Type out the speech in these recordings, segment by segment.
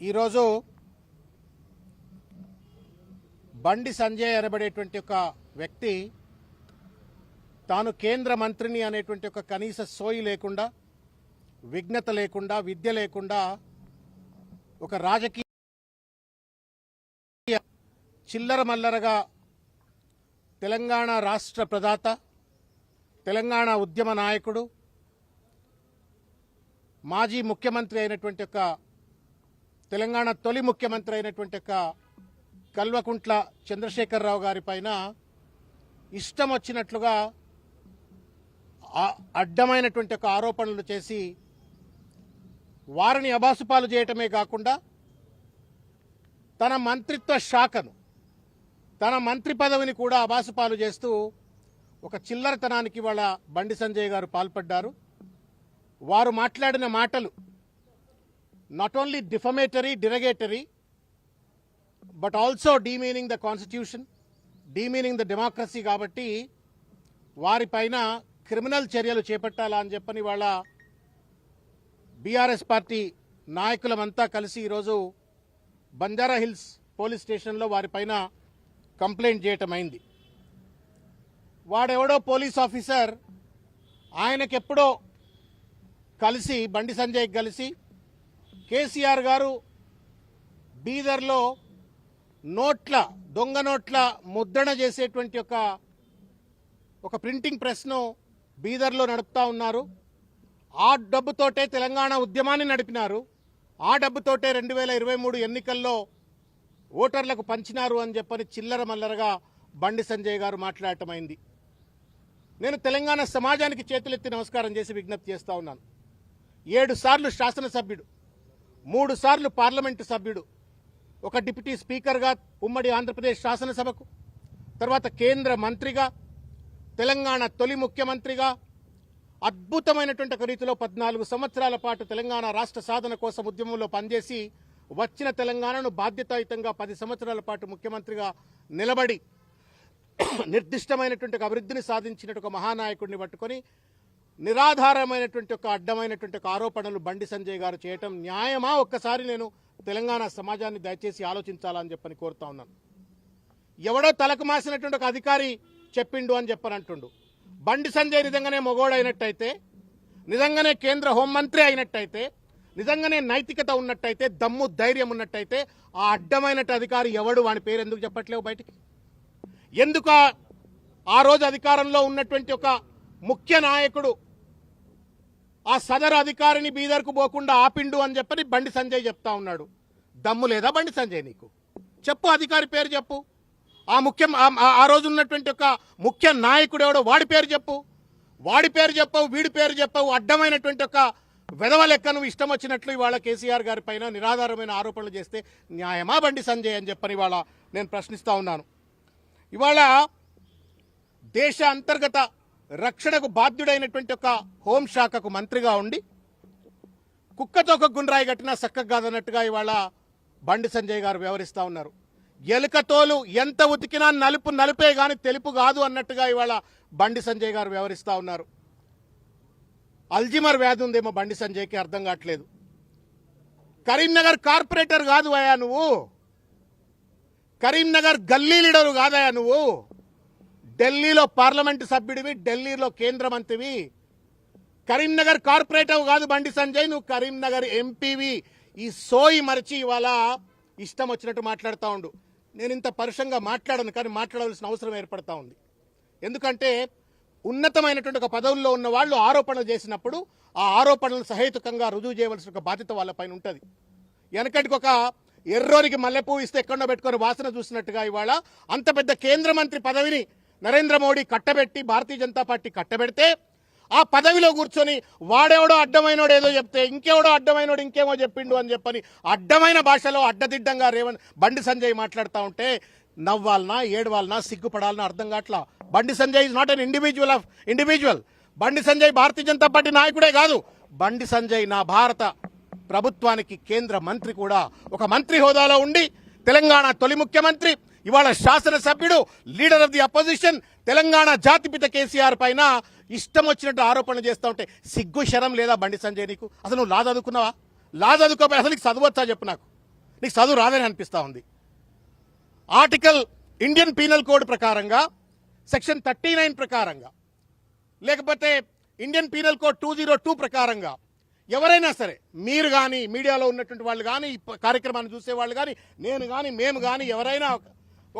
ఈరోజు బండి సంజయ్ అనబడేటువంటి ఒక వ్యక్తి తాను కేంద్ర మంత్రిని అనేటువంటి ఒక కనీస సోయి లేకుండా, విఘ్నత లేకుండా, విద్య లేకుండా ఒక రాజకీయ చిల్లర మల్లరగా తెలంగాణ రాష్ట్ర ప్రదాత, తెలంగాణ ఉద్యమ నాయకుడు, మాజీ ముఖ్యమంత్రి అయినటువంటి ఒక తెలంగాణ తొలి ముఖ్యమంత్రి అయినటువంటి ఒక కల్వకుంట్ల చంద్రశేఖరరావు గారి పైన ఇష్టం వచ్చినట్లుగా అడ్డమైనటువంటి ఒక ఆరోపణలు చేసి వారిని అబాసుపాలు చేయటమే కాకుండా తన మంత్రిత్వ శాఖను, తన మంత్రి పదవిని కూడా అబాసుపాలు చేస్తూ ఒక చిల్లరతనానికి వాళ్ళ బండి సంజయ్ గారు పాల్పడ్డారు. వారు మాట్లాడిన మాటలు not only defamatory, derogatory, but also demeaning the constitution, demeaning the democracy. కాబట్టి వారిపైన క్రిమినల్ చర్యలు చేపట్టాలా అని చెప్పని వాళ్ళ బీఆర్ఎస్ పార్టీ నాయకులమంతా కలిసి ఈరోజు బంజారా హిల్స్ పోలీస్ స్టేషన్లో వారిపైన కంప్లైంట్ చేయటం అయింది. వాడెవడో పోలీస్ ఆఫీసర్ ఆయనకెప్పుడో కలిసి, బండి సంజయ్ కలిసి, కేసీఆర్ గారు బీదర్లో దొంగ నోట్ల ముద్రణ చేసేటువంటి ఒక ప్రింటింగ్ ప్రెస్ను బీదర్లో నడుపుతా ఉన్నారు. ఆ డబ్బుతోటే తెలంగాణ ఉద్యమాన్ని నడిపినారు. ఆ డబ్బుతోటే 2023 ఎన్నికల్లో ఓటర్లకు పంచినారు అని చెప్పని చిల్లర మల్లరగా బండి సంజయ్ గారు మాట్లాడటమైంది. నేను తెలంగాణ సమాజానికి చేతులెత్తి నమస్కారం చేసి విజ్ఞప్తి చేస్తా ఉన్నాను. 7 సార్లు శాసనసభ్యుడు, 3 సార్లు పార్లమెంటు సభ్యుడు, ఒక డిప్యూటీ స్పీకర్గా ఉమ్మడి ఆంధ్రప్రదేశ్ శాసనసభకు, తర్వాత కేంద్ర మంత్రిగా, తెలంగాణ తొలి ముఖ్యమంత్రిగా అద్భుతమైనటువంటి ఒక రీతిలో 14 సంవత్సరాల పాటు తెలంగాణ రాష్ట్ర సాధన కోసం ఉద్యమంలో పనిచేసి వచ్చిన తెలంగాణను బాధ్యతాయుతంగా 10 సంవత్సరాల పాటు ముఖ్యమంత్రిగా నిలబడి నిర్దిష్టమైనటువంటి అభివృద్ధిని సాధించినట్టు ఒక మహానాయకుడిని పట్టుకొని నిరాధారమైనటువంటి ఒక అడ్డమైనటువంటి ఒక ఆరోపణలు బండి సంజయ్ గారు చేయటం న్యాయమా? ఒక్కసారి నేను తెలంగాణ సమాజాన్ని దయచేసి ఆలోచించాలని చెప్పని కోరుతా ఉన్నాను. ఎవడో తలకు మాసినటువంటి ఒక అధికారి చెప్పిండు అని చెప్పనంటుండు. బండి సంజయ్ నిజంగానే మొగోడైనట్టయితే, నిజంగానే కేంద్ర హోంమంత్రి అయినట్టయితే, నిజంగానే నైతికత ఉన్నట్టయితే, దమ్ము ధైర్యం ఉన్నట్టయితే ఆ అడ్డమైన అధికారి ఎవడు? వాని పేరు ఎందుకు చెప్పట్లేవు బయటికి? ఎందుకు ఆ రోజు అధికారంలో ఉన్నటువంటి ఒక ముఖ్య నాయకుడు ఆ సదరు అధికారిని బీదర్కు పోకుండా ఆపిండు అని చెప్పని బండి సంజయ్ చెప్తా ఉన్నాడు. దమ్ము లేదా బండి సంజయ్ నీకు? చెప్పు, అధికారి పేరు చెప్పు. ఆ రోజు ఉన్నటువంటి ఒక ముఖ్య నాయకుడు ఎవడో వాడి పేరు చెప్పు. వాడి పేరు చెప్పవు, వీడి పేరు చెప్పవు. అడ్డమైనటువంటి ఒక వెధవ లెక్కను ఇష్టం వచ్చినట్లు ఇవాళ కేసీఆర్ గారి పైన నిరాధారమైన ఆరోపణలు చేస్తే న్యాయమా బండి సంజయ్ అని చెప్పని ఇవాళ నేను ప్రశ్నిస్తా ఉన్నాను. ఇవాళ దేశ అంతర్గత రక్షణకు బాధ్యుడైనటువంటి ఒక హోంశాఖకు మంత్రిగా ఉండి కుక్కతో ఒక గుండ్రాయి కట్టినా చక్కగా కాదన్నట్టుగా ఇవాళ బండి సంజయ్ గారు వ్యవహరిస్తూ ఉన్నారు. ఎలుకతోలు ఎంత ఉతికినా నలుపు నలుపే గాని తెలుపు కాదు అన్నట్టుగా ఇవాళ బండి సంజయ్ గారు వ్యవహరిస్తూ ఉన్నారు. అల్జిమర్ వ్యాధి ఉందేమో బండి సంజయ్కి, అర్థం కావట్లేదు. కరీంనగర్ కార్పొరేటర్ కాదు అయ్యా నువ్వు, కరీంనగర్ గల్లీ లీడరు కాదయా నువ్వు. ఢిల్లీలో పార్లమెంటు సభ్యుడివి, ఢిల్లీలో కేంద్ర మంత్రివి. కరీంనగర్ కార్పొరేటర్ కాదు బండి సంజయ్, నువ్వు కరీంనగర్ ఎంపీవి. ఈ సోయి మరిచి ఇవాళ ఇష్టం వచ్చినట్టు మాట్లాడుతూ ఉండు. నేను ఇంత పరుషంగా మాట్లాడను, కానీ మాట్లాడవలసిన అవసరం ఏర్పడతా ఉంది. ఎందుకంటే ఉన్నతమైనటువంటి ఒక పదవుల్లో ఉన్న వాళ్ళు ఆరోపణలు చేసినప్పుడు ఆ ఆరోపణలు సహేతుకంగా రుజువు చేయవలసిన ఒక బాధ్యత వాళ్ళపైన ఉంటుంది. వెనకటికి ఒక ఎర్రోరికి మల్లెపూ ఇస్తే ఎక్కడో పెట్టుకొని వాసన చూసినట్టుగా ఇవాళ అంత పెద్ద కేంద్ర మంత్రి పదవిని నరేంద్ర మోడీ కట్టబెట్టి, భారతీయ జనతా పార్టీ కట్టబెడితే ఆ పదవిలో కూర్చొని వాడెవడో అడ్డమైనోడు ఏదో చెప్తే ఇంకెవడో అడ్డమైనోడు ఇంకేమో చెప్పిండు అని చెప్పని అడ్డమైన భాషలో అడ్డదిడ్డంగా బండి సంజయ్ మాట్లాడుతూ ఉంటే నవ్వాలనా, ఏడవాలనా, సిగ్గుపడాలనా అర్థం కావట్లా. Bandi Sanjay is not an individual. Bandi Sanjay Bharatiya Janata party నాయకుడే కాదు. బండి సంజయ్ నా భారత ప్రభుత్వానికి కేంద్ర మంత్రి కూడా. ఒక మంత్రి హోదాలో ఉండి తెలంగాణ తొలి ముఖ్యమంత్రి, ఇవాళ శాసనసభ్యుడు, leader of the opposition, Telangana జాతిపిత కేసీఆర్ పైన ఇష్టం వచ్చినట్టు ఆరోపణలు చేస్తూ ఉంటే సిగ్గు శరం లేదా బండి సంజయ్ నీకు? అసలు నువ్వు లా చదువుకున్నావా? లా చదువుకోపోయి అసలు నీకు చదవచ్చా చెప్పు నాకు. నీకు చదువు రాదని అనిపిస్తూ ఉంది. ఆర్టికల్ ఇండియన్ పీనల్ కోడ్ ప్రకారంగా సెక్షన్ 39 ప్రకారంగా లేకపోతే ఇండియన్ పీనల్ కోడ్ 202 ప్రకారంగా ఎవరైనా సరే, మీరు కానీ, మీడియాలో ఉన్నటువంటి వాళ్ళు కానీ, ఈ కార్యక్రమాన్ని చూసేవాళ్ళు కానీ, నేను కానీ, మేము కానీ, ఎవరైనా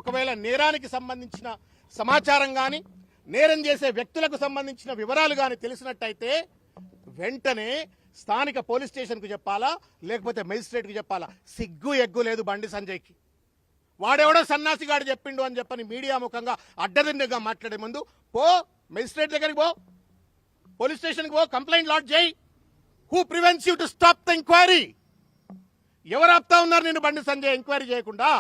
ఒకవేళ నేరానికి సంబంధించిన సమాచారం కానీ, నేరం చేసే వ్యక్తులకు సంబంధించిన వివరాలు కానీ తెలిసినట్టయితే వెంటనే స్థానిక పోలీస్ స్టేషన్కు చెప్పాలా, లేకపోతే మెజిస్ట్రేట్కి చెప్పాలా? సిగ్గు ఎగ్గు లేదు బండి సంజయ్కి. వాడెవడో సన్నాసిగాడు చెప్పిండు అని చెప్పని మీడియా ముఖంగా అడ్డదిడ్డంగా మాట్లాడే ముందు పో మెజిస్ట్రేట్ దగ్గరికి పో, పోలీస్ స్టేషన్కి పో, కంప్లైంట్ లాడ్జ్ చేయి. Who prevents you to stop the enquiry? ఎవరు ఆపుతా ఉన్నారు నేను బండి సంజయ్ ఎంక్వైరీ చేయకుండా?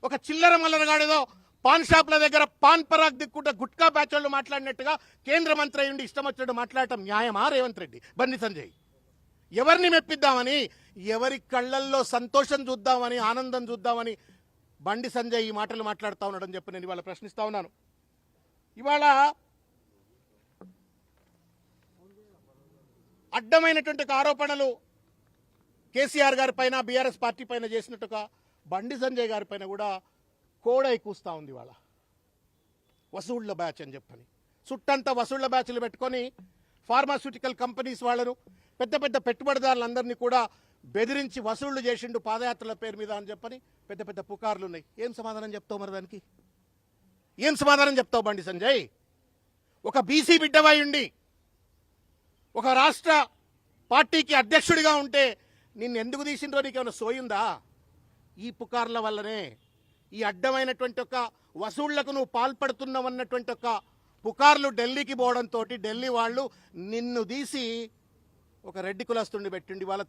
ఒక చిల్లర మల్లరగాడేదో పాన్ షాప్ల దగ్గర పాన్ పరాగ్ దిక్కుంటే గుట్కా బ్యాచ్ వాళ్ళు మాట్లాడినట్టుగా కేంద్ర మంత్రి అయ్యుండి ఇష్టం వచ్చినట్టు మాట్లాడటం న్యాయమా రేవంత్ రెడ్డి? బండి సంజయ్ ఎవరిని మెప్పిద్దామని, ఎవరి కళ్ళల్లో సంతోషం చూద్దామని, ఆనందం చూద్దామని బండి సంజయ్ ఈ మాటలు మాట్లాడుతూ ఉన్నాడని చెప్పి నేను ఇవాళ ప్రశ్నిస్తా ఉన్నాను. ఇవాళ అడ్డమైనటువంటి ఆరోపణలు కేసీఆర్ గారి పైన, బీఆర్ఎస్ పార్టీ పైన చేసినట్టుగా బండి సంజయ్ గారి పైన కూడా కోడై కూస్తా ఉంది. వాళ్ళ వసూళ్ల బ్యాచ్ అని చెప్పని చుట్టంతా వసూళ్ల బ్యాచ్లు పెట్టుకొని ఫార్మాస్యూటికల్ కంపెనీస్ వాళ్ళను, పెద్ద పెద్ద పెట్టుబడిదారులందరినీ కూడా బెదిరించి వసూళ్లు చేసిండు పాదయాత్రల పేరు మీద అని చెప్పని పెద్ద పెద్ద పుకార్లు ఉన్నాయి. ఏం సమాధానం చెప్తావు మరి దానికి? ఏం సమాధానం చెప్తావు బండి సంజయ్? ఒక బీసీ బిడ్డవై ఉండి ఒక రాష్ట్ర పార్టీకి అధ్యక్షుడిగా ఉంటే నిన్ను ఎందుకు తీసిండ్రో నీకేమైనా సోయుందా? ఈ పుకార్ల వల్లనే, ఈ అడ్డమైనటువంటి ఒక వసూళ్లకు నువ్వు పాల్పడుతున్నావన్నటువంటి ఒక పుకార్లు ఢిల్లీకి పోవడంతో ఢిల్లీ వాళ్ళు నిన్ను తీసి ఒక రెడ్డి కులస్తుండి పెట్టిండి. వాళ్ళ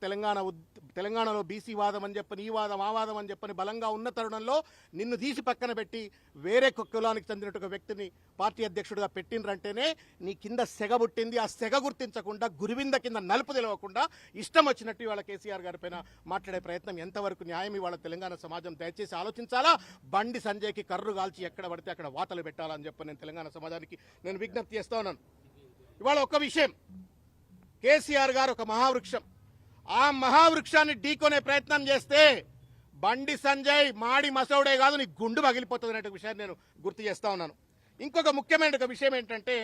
తెలంగాణలో బీసీ వాదం అని చెప్పని, ఈ వాదం ఆ వాదం అని చెప్పని బలంగా ఉన్న తరుణంలో నిన్ను తీసి పక్కన పెట్టి వేరే కులానికి చెందినట్టు ఒక వ్యక్తిని పార్టీ అధ్యక్షుడిగా పెట్టిండ్రంటేనే నీ కింద సెగ పుట్టింది. ఆ సెగ గుర్తించకుండా, గురివింద కింద నలుపు తెలవకుండా ఇష్టం వచ్చినట్టు ఇవాళ కేసీఆర్ గారి పైన మాట్లాడే ప్రయత్నం ఎంతవరకు న్యాయం? ఇవాళ తెలంగాణ సమాజం దయచేసి ఆలోచించాలా. బండి సంజయ్కి కర్రు కాల్చి ఎక్కడ పడితే అక్కడ వాతలు పెట్టాలని చెప్పి నేను తెలంగాణ సమాజానికి నేను విజ్ఞప్తి చేస్తా ఉన్నాను. ఇవాళ ఒక విషయం, కేసీఆర్ గారు ఒక మహావృక్షం. ఆ మహావృక్షాన్ని ఢీకొనే ప్రయత్నం చేస్తే బండి సంజయ్ మాడి మసౌడే కాదు, నీ గుండు పగిలిపోతుంది అనే విషయాన్ని నేను గుర్తు చేస్తా ఉన్నాను. ఇంకొక ముఖ్యమైన విషయం ఏంటంటే,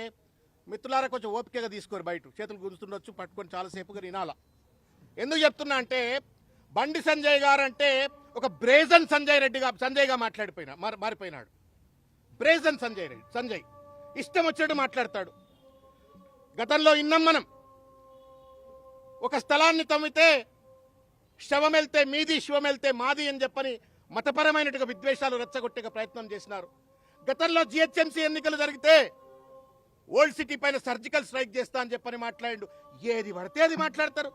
మిత్రులారా కొంచెం ఓపికగా తీసుకోరు, బయట చేతులు గుర్తుండొచ్చు, పట్టుకొని చాలాసేపుగా వినాలా. ఎందుకు చెప్తున్నా అంటే, బండి సంజయ్ గారు అంటే ఒక బ్రేజన్ సంజయ్గా మారిపోయినాడు. బ్రేజన్ సంజయ్ ఇష్టం వచ్చినట్టు మాట్లాడతాడు. గతంలో ఇన్నాం మనం, ఒక స్థలాన్ని తమ్మితే శవం వెళ్తే మీది, శివం వెళ్తే మాది అని చెప్పని మతపరమైనట్టుగా విద్వేషాలు రెచ్చగొట్టే ప్రయత్నం చేసినారు. గతంలో జిహెచ్ఎంసీ ఎన్నికలు జరిగితే ఓల్డ్ సిటీ పైన సర్జికల్ స్ట్రైక్ చేస్తా అని చెప్పని మాట్లాడిండు. ఏది పడితే అది మాట్లాడతారు.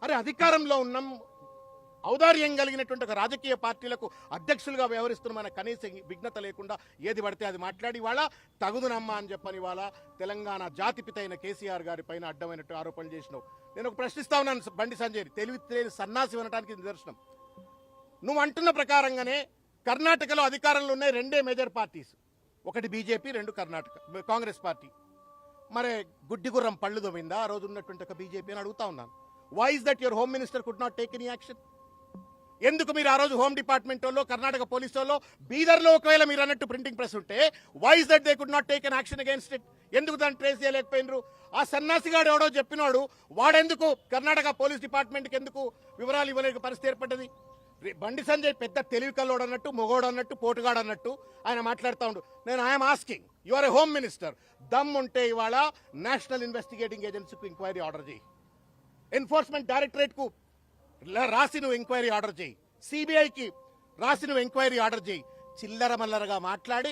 అరే, అధికారంలో ఉన్నాం, ఔదార్యం కలిగినటువంటి ఒక రాజకీయ పార్టీలకు అధ్యక్షులుగా వ్యవహరిస్తున్న కనీస విఘ్నత లేకుండా ఏది పడితే అది మాట్లాడి వాళ్ళ తగుదునమ్మా అని చెప్పని వాళ్ళ తెలంగాణ జాతిపిత అయిన కేసీఆర్ గారి పైన అడ్డమైనట్టు ఆరోపణలు చేసినావు. నేను ఒక ప్రశ్నిస్తా ఉన్నాను బండి సంజయ్, తెలివి సన్నాసి వినడానికి నిదర్శనం. నువ్వు అంటున్న ప్రకారంగానే కర్ణాటకలో అధికారంలో ఉన్నాయి రెండే మేజర్ పార్టీస్, ఒకటి బీజేపీ, రెండు కాంగ్రెస్ పార్టీ. మరి గుడ్డిగుర్రం పళ్ళు దొమ్మిందా ఆ రోజు ఉన్నటువంటి ఒక బీజేపీ అని అడుగుతా ఉన్నాను. Why is that your home minister could not take any action? ఎందుకు మీరు ఆ రోజు హోమ్ డిపార్ట్మెంట్ వాళ్ళు, కర్ణాటక పోలీసు వాళ్ళు, బీదర్లో ఒకవేళ మీరు అన్నట్టు ప్రింటింగ్ ప్రెస్ ఉంటే why is that they could not take an action against it? ఎందుకు దాన్ని ట్రేస్ చేయలేకపోయినరు? ఆ సన్నాసిగాడు ఎవడో చెప్పినాడు, వాడెందుకు కర్ణాటక పోలీస్ డిపార్ట్మెంట్కి ఎందుకు వివరాలు ఇవ్వలేక పరిస్థితి ఏర్పడ్డది? బండి సంజయ్ పెద్ద తెలివి కల్లోడు అన్నట్టు, మొగోడు అన్నట్టు, పోటుగాడు అన్నట్టు ఆయన మాట్లాడుతూ ఉండు. నేను I'm asking, you are a home minister, దమ్ ఉంటే ఇవాళ నేషనల్ ఇన్వెస్టిగేటింగ్ ఏజెన్సీకి ఎంక్వైరీ ఆర్డర్ చేయి, ఎన్ఫోర్స్మెంట్ డైరెక్టరేట్కు రాసి నువ్వు ఎంక్వైరీ ఆర్డర్ చేయి, సిబిఐకి రాసి నువ్వు ఎంక్వైరీ ఆర్డర్ చేయి. చిల్లర మల్లరగా మాట్లాడి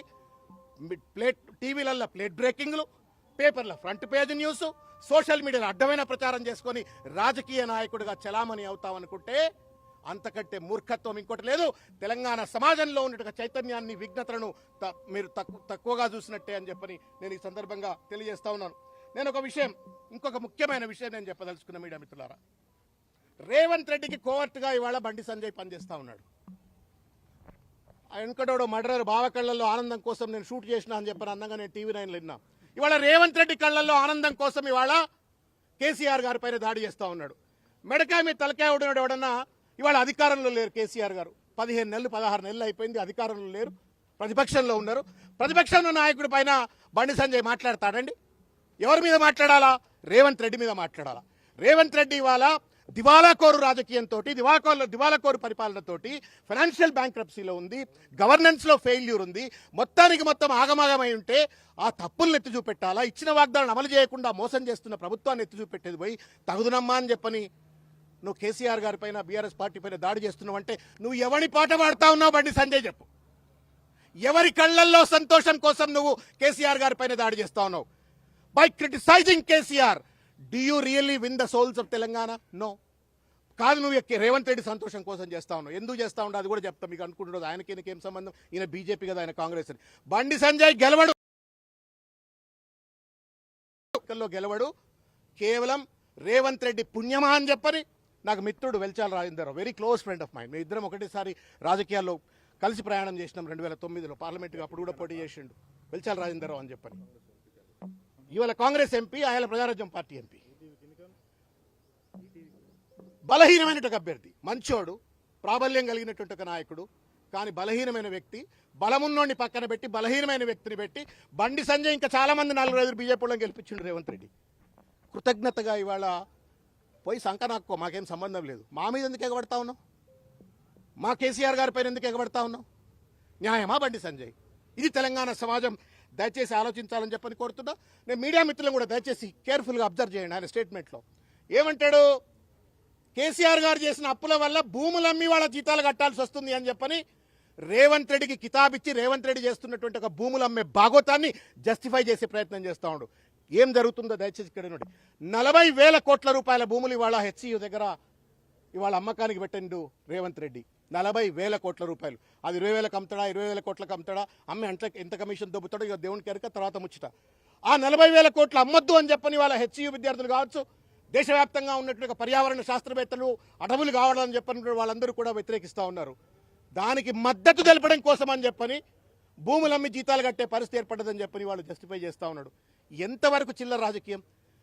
టీవీలలో ప్లేట్ బ్రేకింగ్లు, పేపర్ల ఫ్రంట్ పేజ్ న్యూస్, సోషల్ మీడియాలో అడ్డమైన ప్రచారం చేసుకొని రాజకీయ నాయకుడిగా చలామణి అవుతామనుకుంటే అంతకంటే మూర్ఖత్వం ఇంకోటి లేదు. తెలంగాణ సమాజంలో ఉన్నటువంటి చైతన్యాన్ని, విఘ్నతలను మీరు తక్కువగా చూసినట్టే అని చెప్పని నేను ఈ సందర్భంగా తెలియజేస్తా ఉన్నాను. నేను ఒక విషయం, ఇంకొక ముఖ్యమైన విషయం నేను చెప్పదలుచుకున్న మీడియా మిత్రులారా, రేవంత్ రెడ్డికి కోవర్ట్గా ఇవాళ బండి సంజయ్ పనిచేస్తా ఉన్నాడు. వెనకడోడు మర్డరర్ బావ కళ్ళల్లో ఆనందం కోసం నేను షూట్ చేసిన అని చెప్పని అందంగా నేను TV9 విన్నా. ఇవాళ రేవంత్ రెడ్డి కళ్ళల్లో ఆనందం కోసం ఇవాళ కేసీఆర్ గారి పైన దాడి చేస్తా ఉన్నాడు. మెడకాయ మీద తలకాయ ఎవడన్నా ఇవాళ అధికారంలో లేరు కేసీఆర్ గారు. 15 నెలలు 16 నెలలు అయిపోయింది, అధికారంలో లేరు, ప్రతిపక్షంలో ఉన్నారు. ప్రతిపక్షంలో నాయకుడి పైన బండి సంజయ్ మాట్లాడతాడండి? ఎవరి మీద మాట్లాడాలా? రేవంత్ రెడ్డి మీద మాట్లాడాలా? రేవంత్ రెడ్డి ఇవాళ దివాలాకోరు రాజకీయంతో, దివాలాకోరు పరిపాలనతోటి, ఫైనాన్షియల్ బ్యాంక్రప్సీలో ఉంది, గవర్నెన్స్లో ఫెయిల్యూర్ ఉంది, మొత్తానికి మొత్తం ఆగమాగమై ఉంటే ఆ తప్పులను ఎత్తి చూపెట్టాలా? ఇచ్చిన వాగ్దానాన్ని అమలు చేయకుండా మోసం చేస్తున్న ప్రభుత్వాన్ని ఎత్తి చూపెట్టేది పోయి తగుదునమ్మా అని చెప్పని నువ్వు కేసీఆర్ గారి పైన, బీఆర్ఎస్ పార్టీ పైన దాడి చేస్తున్నావు అంటే నువ్వు ఎవరి పాట పాడుతా ఉన్నావు బండి సంజయ్ చెప్పు. ఎవరి కళ్ళల్లో సంతోషం కోసం నువ్వు కేసీఆర్ గారి పైన దాడి చేస్తా ఉన్నావు? By criticising KCR do you really win the souls of Telangana? No. కాదు, నువ్వు రేవంత్ రెడ్డి సంతోషం కోసం చేస్తా ఉన్నావు. ఎందుకు చేస్తా ఉండవు అది కూడా చెప్తా. మీకు అనుకుంటున్నది ఆయనకి ఏం సంబంధం? ఈయన బీజేపీ కదా, ఆయన కాంగ్రెస్ అని. బండి సంజయ్ గెలవడు, గెలవడు. కేవలం రేవంత్ రెడ్డి పుణ్యమా అని చెప్పని నాకు మిత్రుడు Velchala Rajender, very close friend of mind. మేము ఇద్దరం ఒకటేసారి రాజకీయాల్లో కలిసి ప్రయాణం చేసినాం 2009లో పార్లమెంట్గా. అప్పుడు కూడా పోటీ చేసిండు వెల్చాల రాజేందర్ అని చెప్పని. ఇవాళ కాంగ్రెస్ ఎంపీ, ఆయన ప్రజారాజ్యం పార్టీ ఎంపీ. బలహీనమైనటువంటి అభ్యర్థి, మంచోడు, ప్రాబల్యం కలిగినటువంటి ఒక నాయకుడు, కానీ బలహీనమైన వ్యక్తి. బలమున్నోడిని పక్కన పెట్టి బలహీనమైన వ్యక్తిని పెట్టి బండి సంజయ్ ఇంకా చాలా మంది 4-5 బీజేపీలో గెలిపించిండు రేవంత్ రెడ్డి. కృతజ్ఞతగా ఇవాళ పోయి సంక నాక్కో, మాకేం సంబంధం లేదు. మా మీద ఎందుకు ఎగబడతా ఉన్నావు? మా కేసీఆర్ గారి పైన ఎందుకు ఎగబడతా ఉన్నావు? న్యాయమా బండి సంజయ్? ఇది తెలంగాణ సమాజం దయచేసి ఆలోచించాలని చెప్పని కోరుతున్నా. నేను మీడియా మిత్రులను కూడా దయచేసి కేర్ఫుల్గా అబ్జర్వ్ చేయండి. ఆయన స్టేట్మెంట్లో ఏమంటాడు? కేసీఆర్ గారు చేసిన అప్పుల వల్ల భూములమ్మి వాళ్ళ జీతాలు కట్టాల్సి వస్తుంది అని చెప్పని రేవంత్ రెడ్డికి కితాబిచ్చి రేవంత్ రెడ్డి చేస్తున్నటువంటి ఒక భూములమ్మే భాగోతాన్ని జస్టిఫై చేసే ప్రయత్నం చేస్తూ ఉండు. ఏం జరుగుతుందో దయచేసి ఇక్కడ నుండి 40,000 కోట్ల రూపాయల భూములు ఇవాళ హెచ్సియు దగ్గర ఇవాళ అమ్మకానికి పెట్టండు రేవంత్ రెడ్డి. 40,000 కోట్ల రూపాయలు. అది 20,000 అమ్ముతాడా, 20,000 కోట్లకు అమ్ముతాడా, అమ్మి ఎంత కమిషన్ దొబ్బుతాడో ఇక దేవునికి ఎరక, తర్వాత ముచ్చట. ఆ 40,000 కోట్లు అమ్మొద్దు అని చెప్పని వాళ్ళ హెచ్సియు విద్యార్థులు కావచ్చు, దేశవ్యాప్తంగా ఉన్నటువంటి పర్యావరణ శాస్త్రవేత్తలు, అడవులు కావాలని చెప్పని వాళ్ళందరూ కూడా వ్యతిరేకిస్తూ ఉన్నారు. దానికి మద్దతు తెలపడం కోసం అని చెప్పని భూములమ్మి జీతాలు కట్టే పరిస్థితి ఏర్పడ్డదని చెప్పని వాళ్ళు జస్టిఫై చేస్తూ ఉన్నాడు. ఎంతవరకు చిల్లర రాజకీయం?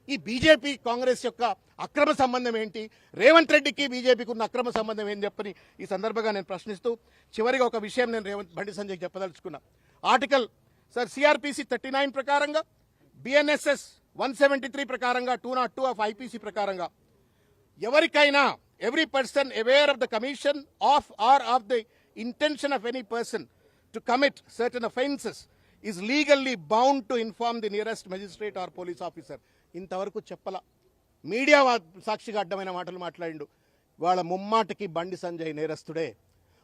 ఈ బీజేపీ కాంగ్రెస్ యొక్క అక్రమ సంబంధం ఏంటి? రేవంత్ రెడ్డికి బీజేపీకి ఉన్న అక్రమ సంబంధం ఏంటి చెప్పని ఈ సందర్భంగా నేను ప్రశ్నిస్తూ చివరిగా ఒక విషయం నేను బండి సంజయ్ చెప్పదలుచుకున్నా. ఆర్టికల్ సిఆర్పిసి 39 ప్రకారంగా, బిఎన్ఎస్ఎస్ 173 ప్రకారంగా, 202 ఆఫ్ ఐపీసీ ప్రకారంగా ఎవరికైనా every person aware of the commission of or of the intention of any person to commit certain offences is legally bound to inform the nearest magistrate or police officer. ఇంతవరకు చెప్పలా. Media సాక్షిగా అడ్డమైన మాటలు మాట్లాడిండు. వాళ్ళ ముమ్మాటికి బండి సంజయ్ నేరస్తుడే.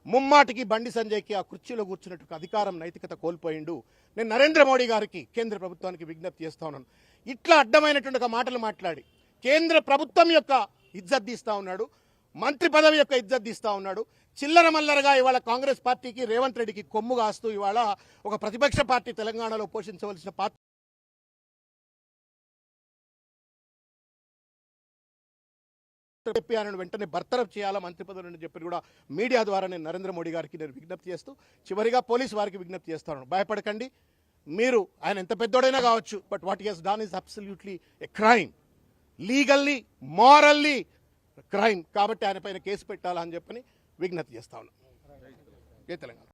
ముమ్మాటికి బండి సంజయ్కి ఆ కుర్చీలో కూర్చున్నట్టు అధికారం, నైతికత కోల్పోయిండు. నేను నరేంద్ర మోడీ గారికి, కేంద్ర ప్రభుత్వానికి విజ్ఞప్తి చేస్తా ఉన్నాను. ఇట్లా అడ్డమైనటువంటి ఒక మాటలు మాట్లాడి కేంద్ర ప్రభుత్వం యొక్క ఇజ్జత్ తీస్తా ఉన్నాడు, మంత్రి పదవి యొక్క ఇజ్జత్ తీస్తా ఉన్నాడు. చిల్లర మల్లరగా ఇవాళ కాంగ్రెస్ పార్టీకి, రేవంత్ రెడ్డికి కొమ్ము కాస్తూ ఇవాళ ఒక ప్రతిపక్ష పార్టీ తెలంగాణలో పోషించవలసిన పాత్ర చెప్పి ఆయన వెంటనే బర్తరఫ్ చేయాలా మంత్రి పదవి అని చెప్పి కూడా మీడియా ద్వారా నేను నరేంద్ర మోడీ గారికి నేను విజ్ఞప్తి చేస్తూ చివరిగా పోలీసు వారికి విజ్ఞప్తి చేస్తాను. భయపడకండి. మీరు ఆయన ఎంత పెద్దోడైనా కావచ్చు, but what he has done is absolutely a crime, legally morally crime. కాబట్టి ఆయన పైన కేసు పెట్టాలని చెప్పని విజ్ఞప్తి చేస్తా ఉన్నాను. తెలంగాణ.